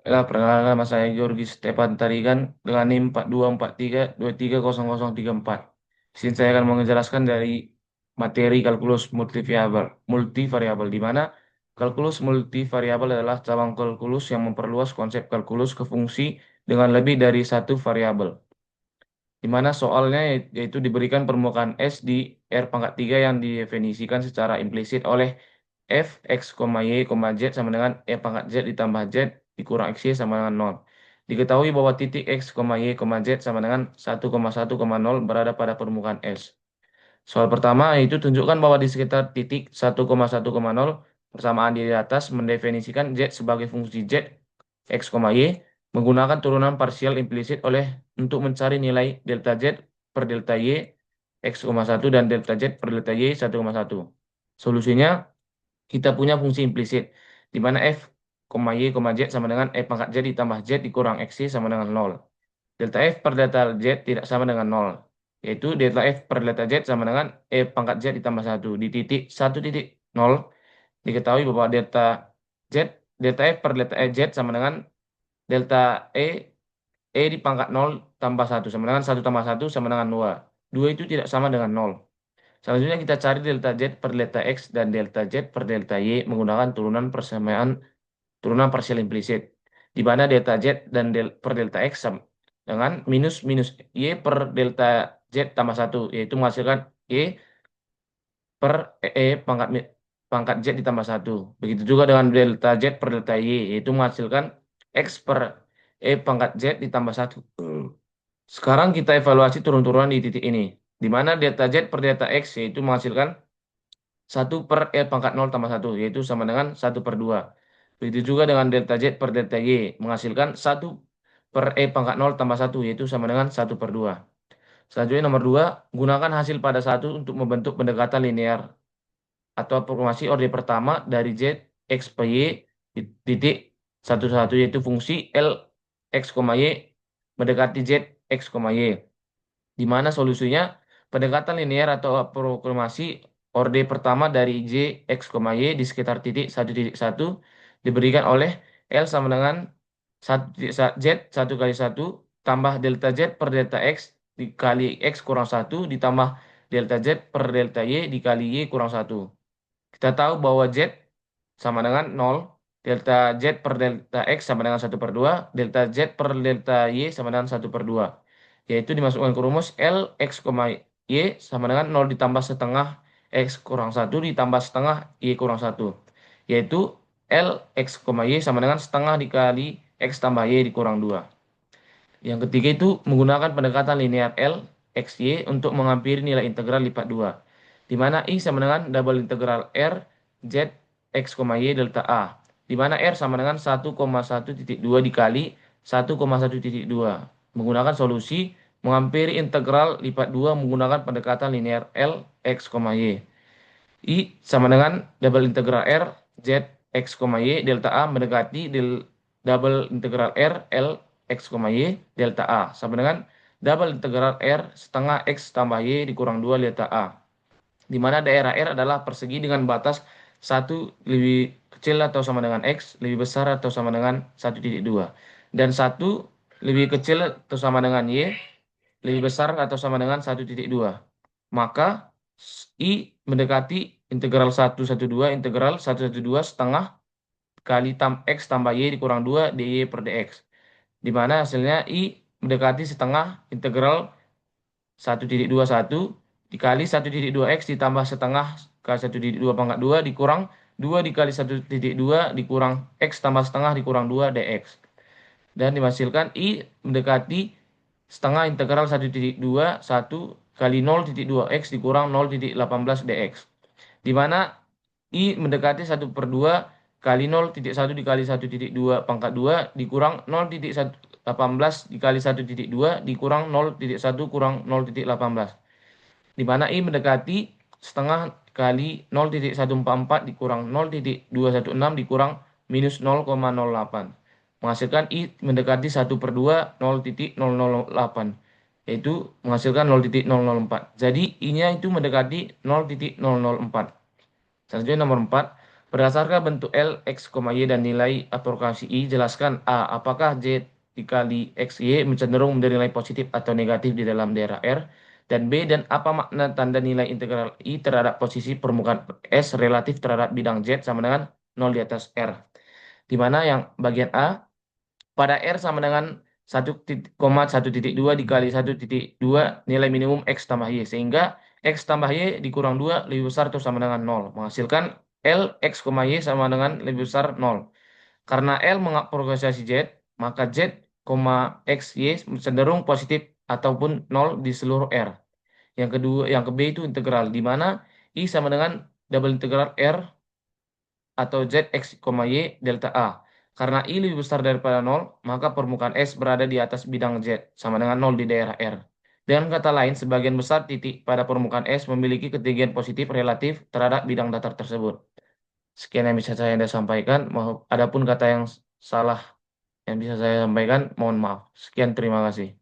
Perkenalkan nama saya Georgi Stepan Tarigan dengan NIM 4243230034. Di sini saya akan menjelaskan dari materi kalkulus multivariabel, di mana kalkulus multivariabel adalah cabang kalkulus yang memperluas konsep kalkulus ke fungsi dengan lebih dari satu variabel. Di mana soalnya yaitu diberikan permukaan S di R pangkat 3 yang didefinisikan secara implisit oleh f x, y, z sama dengan e pangkat z ditambah z dikurang x y sama dengan 0. Diketahui bahwa titik x, y, z sama dengan 1,1,0 berada pada permukaan S. Soal pertama yaitu tunjukkan bahwa di sekitar titik 1,1,0 persamaan di atas mendefinisikan z sebagai fungsi z, x, y menggunakan turunan parsial implisit oleh untuk mencari nilai delta z per delta y x,1 dan delta z per delta y 1,1. Solusinya kita punya fungsi implisit di mana f, y, z sama dengan e pangkat z ditambah z dikurang x y sama dengan 0. Delta f per delta z tidak sama dengan 0, yaitu delta f per delta z sama dengan e pangkat z ditambah 1. Di titik 1,0 diketahui bahwa z delta f per delta z sama dengan delta e di pangkat 0 tambah 1 sama dengan 1 tambah 1 sama dengan 2. 2 itu tidak sama dengan 0. Selanjutnya kita cari delta z per delta x dan delta z per delta y menggunakan turunan parsial implisit, di mana delta z dan per delta x sama dengan minus minus y per delta z tambah 1, yaitu menghasilkan y per pangkat z ditambah 1. Begitu juga dengan delta z per delta y, yaitu menghasilkan x per pangkat z ditambah 1. Sekarang kita evaluasi turun-turunan di titik ini, di mana delta z per delta x yaitu menghasilkan 1 per L pangkat 0 tambah 1, yaitu sama dengan 1/2. Begitu juga dengan delta Z per delta Y, menghasilkan 1 per E pangkat 0 tambah 1, yaitu sama dengan 1/2. Selanjutnya nomor 2, gunakan hasil pada 1 untuk membentuk pendekatan linear atau apromasi orde pertama dari Z, X, per Y, titik 1, yaitu fungsi L, X, Y, mendekati Z, X, Y. Di mana solusinya pendekatan linear atau aproksimasi orde pertama dari J, X, Y di sekitar titik 1,1 diberikan oleh L sama dengan 1 Z 1 kali 1 tambah delta Z per delta X dikali X kurang 1 ditambah delta Z per delta Y dikali Y kurang 1. Kita tahu bahwa Z sama dengan 0, delta Z per delta X sama dengan 1/2, delta Z per delta Y sama dengan 1/2. Yaitu dimasukkan ke rumus L, X, Y sama dengan 0 ditambah setengah X kurang 1 ditambah setengah Y kurang 1. Yaitu L, X, Y sama dengan setengah dikali X tambah Y dikurang 2. Yang ketiga itu menggunakan pendekatan linear L, X, Y untuk menghampiri nilai integral lipat 2. Di mana I sama dengan double integral R, Z, X, Y delta A. Di mana R sama dengan 1,1,2 dikali 1,1,2. Menggunakan solusi menghampiri integral lipat 2 menggunakan pendekatan linear L, X, Y. I sama dengan double integral R, Z, X, Y delta A mendekati double integral R, L, X, Y delta A sama dengan double integral R setengah X tambah Y dikurang 2 delta A. Di mana daerah R adalah persegi dengan batas 1 lebih kecil atau sama dengan X, lebih besar atau sama dengan 1,2. Dan 1 lebih kecil atau sama dengan Y, lebih besar atau sama dengan 1,2. Maka I mendekati integral 1,12 integral 1,12 setengah kali X tambah Y dikurang 2 dy per dx. Di mana hasilnya I mendekati setengah integral 1,21 dikali 1,2 X ditambah setengah kali 1,2 pangkat 2 dikurang 2 dikali 1,2 dikurang X tambah setengah dikurang 2 dx. Dan dihasilkan I mendekati setengah integral 1,2 1 kali 0,2 X dikurang 0,18 dx. Di mana I mendekati 1/2 kali 0,1 dikali 1,2 pangkat 2 dikurang 0,18 dikali 1,2 dikurang 0,1 kurang 0,18. Di mana I mendekati setengah kali 0,144 dikurang 0,216 dikurang minus 0,08. Menghasilkan I mendekati 1/2 0,008. Yaitu menghasilkan 0,004. Jadi I-nya itu mendekati 0,004. Selanjutnya nomor 4. Berdasarkan bentuk L, X, Y dan nilai aplikasi I, jelaskan A. Apakah Z dikali X, Y cenderung menjadi nilai positif atau negatif di dalam daerah R? Dan B. Dan apa makna tanda nilai integral I terhadap posisi permukaan S relatif terhadap bidang Z sama dengan 0 di atas R? Di mana yang bagian A, pada R sama dengan 1,1,2 dikali 1,2 nilai minimum X tambah Y. Sehingga X tambah Y dikurang 2 lebih besar atau sama dengan 0. Menghasilkan L, X, Y sama dengan lebih besar 0. Karena L mengapresiasi Z, maka Z, X, Y cenderung positif ataupun 0 di seluruh R. Yang kedua, yang ke B itu integral, di mana I sama dengan double integral R atau Z, X, Y, delta A. Karena I lebih besar daripada 0, maka permukaan S berada di atas bidang Z, sama dengan 0 di daerah R. Dengan kata lain, sebagian besar titik pada permukaan S memiliki ketinggian positif relatif terhadap bidang datar tersebut. Sekian yang bisa saya sampaikan. Adapun kata yang salah yang bisa saya sampaikan, mohon maaf. Sekian, terima kasih.